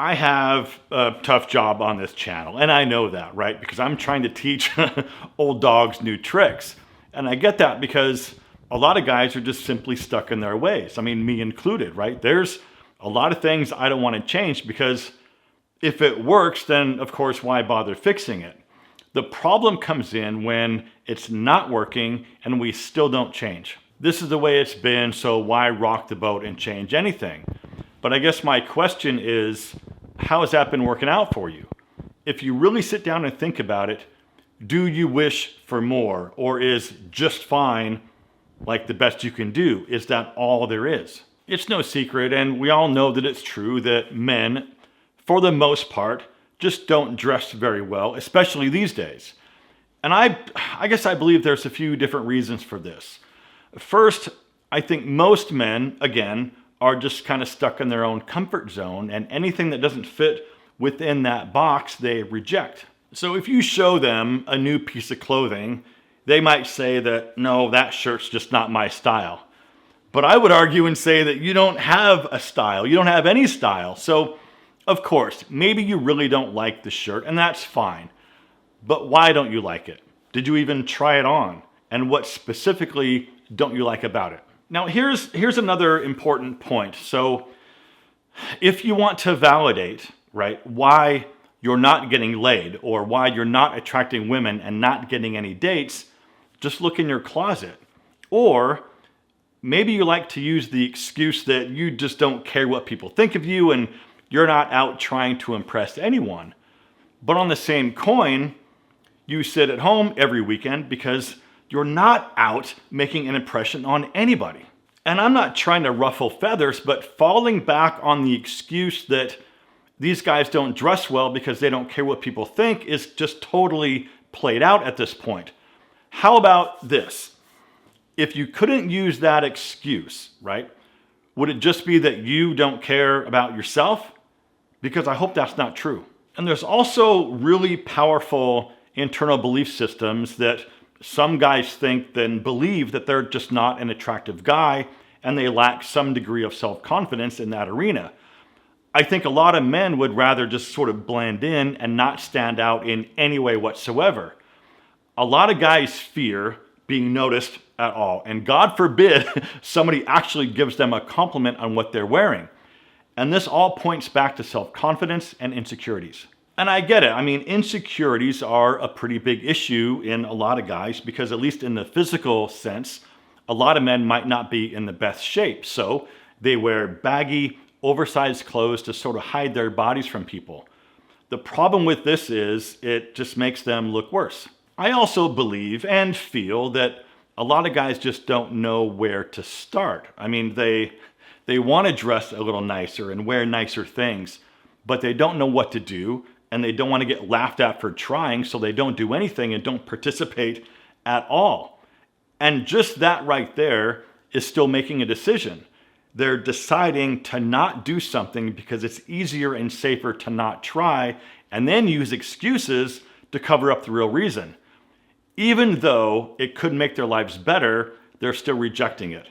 I have a tough job on this channel, and I know that, right? Because I'm trying to teach old dogs new tricks. And I get that because a lot of guys are just simply stuck in their ways. I mean, me included, right? There's a lot of things I don't want to change because if it works, then of course, why bother fixing it? The problem comes in when it's not working and we still don't change. This is the way it's been, so why rock the boat and change anything? But I guess my question is, how has that been working out for you? If you really sit down and think about it, do you wish for more, or is just fine like the best you can do? Is that all there is? It's no secret, and we all know that it's true that men, for the most part, just don't dress very well, especially these days. And I guess I believe there's a few different reasons for this. First, I think most men, again, are just kind of stuck in their own comfort zone, and anything that doesn't fit within that box, they reject. So if you show them a new piece of clothing, they might say that, no, that shirt's just not my style. But I would argue and say that you don't have a style. You don't have any style. So, of course, maybe you really don't like the shirt, and that's fine. But why don't you like it? Did you even try it on? And what specifically don't you like about it? Now, here's another important point. So if you want to validate, right, why you're not getting laid or why you're not attracting women and not getting any dates, just look in your closet. Or maybe you like to use the excuse that you just don't care what people think of you and you're not out trying to impress anyone. But on the same coin, you sit at home every weekend because you're not out making an impression on anybody. And I'm not trying to ruffle feathers, but falling back on the excuse that these guys don't dress well because they don't care what people think is just totally played out at this point. How about this? If you couldn't use that excuse, right, would it just be that you don't care about yourself? Because I hope that's not true. And there's also really powerful internal belief systems that some guys think then believe that they're just not an attractive guy and they lack some degree of self-confidence in that arena. I think a lot of men would rather just sort of blend in and not stand out in any way whatsoever. A lot of guys fear being noticed at all, and God forbid somebody actually gives them a compliment on what they're wearing. And this all points back to self-confidence and insecurities. And I get it. I mean, insecurities are a pretty big issue in a lot of guys because, at least in the physical sense, a lot of men might not be in the best shape. So they wear baggy, oversized clothes to sort of hide their bodies from people. The problem with this is it just makes them look worse. I also believe and feel that a lot of guys just don't know where to start. I mean, they want to dress a little nicer and wear nicer things, but they don't know what to do. And they don't want to get laughed at for trying, so they don't do anything and don't participate at all. And just that right there is still making a decision. They're deciding to not do something because it's easier and safer to not try, and then use excuses to cover up the real reason. Even though it could make their lives better, they're still rejecting it.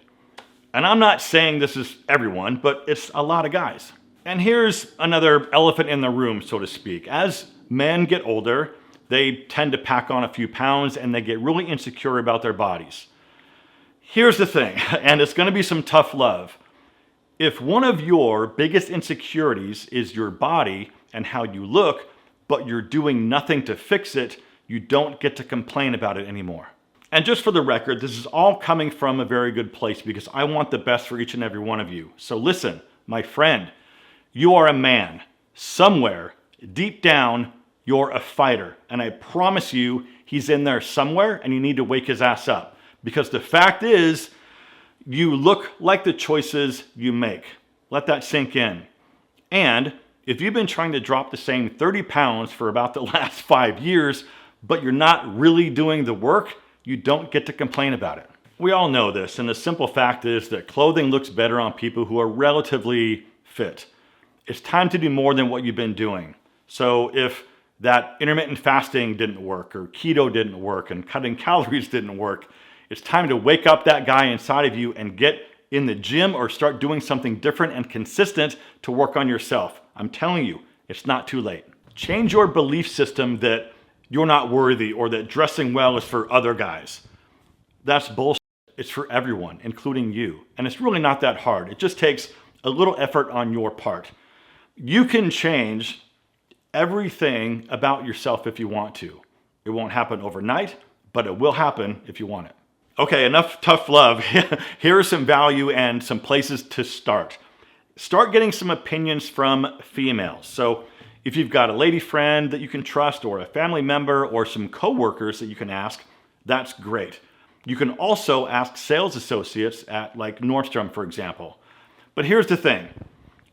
And I'm not saying this is everyone, but it's a lot of guys. And here's another elephant in the room, so to speak. As men get older, they tend to pack on a few pounds and they get really insecure about their bodies. Here's the thing, and it's going to be some tough love. If one of your biggest insecurities is your body and how you look, but you're doing nothing to fix it, you don't get to complain about it anymore. And just for the record, this is all coming from a very good place because I want the best for each and every one of you. So listen, my friend, you are a man. Somewhere, deep down, you're a fighter. And I promise you, he's in there somewhere and you need to wake his ass up. Because the fact is, you look like the choices you make. Let that sink in. And if you've been trying to drop the same 30 pounds for about the last 5 years, but you're not really doing the work, you don't get to complain about it. We all know this, and the simple fact is that clothing looks better on people who are relatively fit. It's time to do more than what you've been doing. So if that intermittent fasting didn't work, or keto didn't work, and cutting calories didn't work, it's time to wake up that guy inside of you and get in the gym or start doing something different and consistent to work on yourself. I'm telling you, it's not too late. Change your belief system that you're not worthy or that dressing well is for other guys. That's bullshit. It's for everyone, including you. And it's really not that hard. It just takes a little effort on your part. You can change everything about yourself if you want to. It won't happen overnight, but it will happen if you want it. Okay, enough tough love. Here are some value and some places to start. Start getting some opinions from females. So if you've got a lady friend that you can trust or a family member or some coworkers that you can ask, that's great. You can also ask sales associates at like Nordstrom, for example. But here's the thing.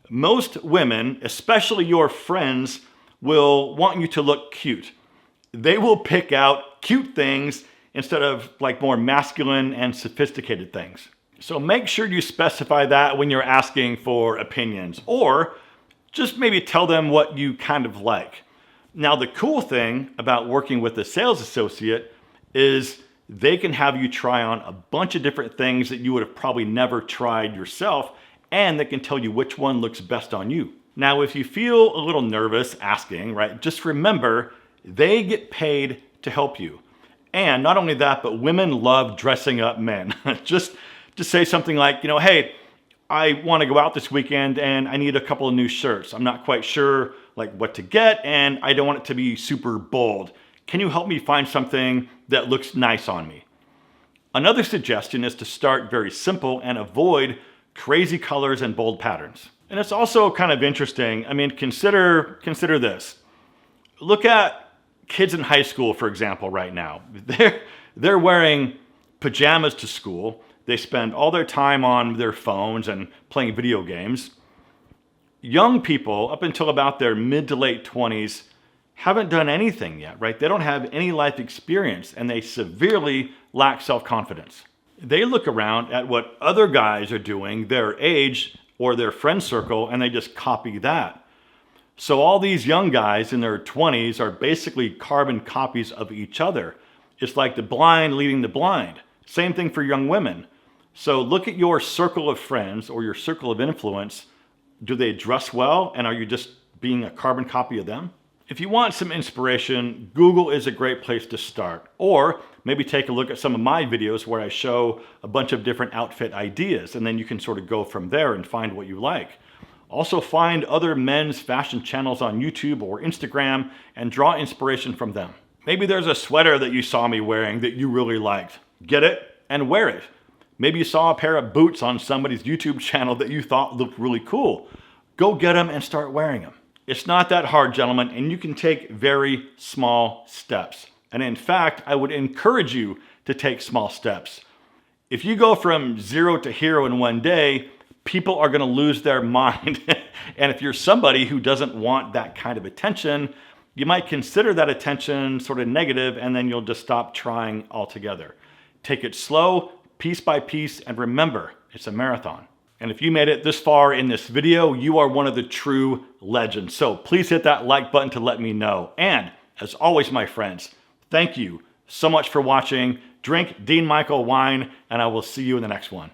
Most women, especially your friends, will want you to look cute. They will pick out cute things instead of like more masculine and sophisticated things. So make sure you specify that when you're asking for opinions, or just maybe tell them what you kind of like. Now, the cool thing about working with a sales associate is they can have you try on a bunch of different things that you would have probably never tried yourself, and they can tell you which one looks best on you. Now, if you feel a little nervous asking, right, just remember they get paid to help you. And not only that, but women love dressing up men. Just say something like, hey, I want to go out this weekend and I need a couple of new shirts. I'm not quite sure like what to get and I don't want it to be super bold. Can you help me find something that looks nice on me? Another suggestion is to start very simple and avoid crazy colors and bold patterns. And it's also kind of interesting. I mean, consider this. Look at kids in high school, for example, right now. They're wearing pajamas to school. They spend all their time on their phones and playing video games. Young people, up until about their mid to late 20s, haven't done anything yet, right? They don't have any life experience and they severely lack self-confidence. They look around at what other guys are doing, their age or their friend circle, and they just copy that. So all these young guys in their 20s are basically carbon copies of each other. It's like the blind leading the blind. Same thing for young women. So look at your circle of friends or your circle of influence. Do they dress well, and are you just being a carbon copy of them? If you want some inspiration, Google is a great place to start. Or maybe take a look at some of my videos where I show a bunch of different outfit ideas, and then you can sort of go from there and find what you like. Also find other men's fashion channels on YouTube or Instagram and draw inspiration from them. Maybe there's a sweater that you saw me wearing that you really liked. Get it and wear it. Maybe you saw a pair of boots on somebody's YouTube channel that you thought looked really cool. Go get them and start wearing them. It's not that hard, gentlemen, and you can take very small steps. And in fact, I would encourage you to take small steps. If you go from 0 to hero in one day, people are going to lose their mind. And if you're somebody who doesn't want that kind of attention, you might consider that attention sort of negative, and then you'll just stop trying altogether. Take it slow, piece by piece, and remember, it's a marathon. And if you made it this far in this video, you are one of the true legends. So please hit that like button to let me know. And as always, my friends, thank you so much for watching. Drink Dean Michael wine, and I will see you in the next one.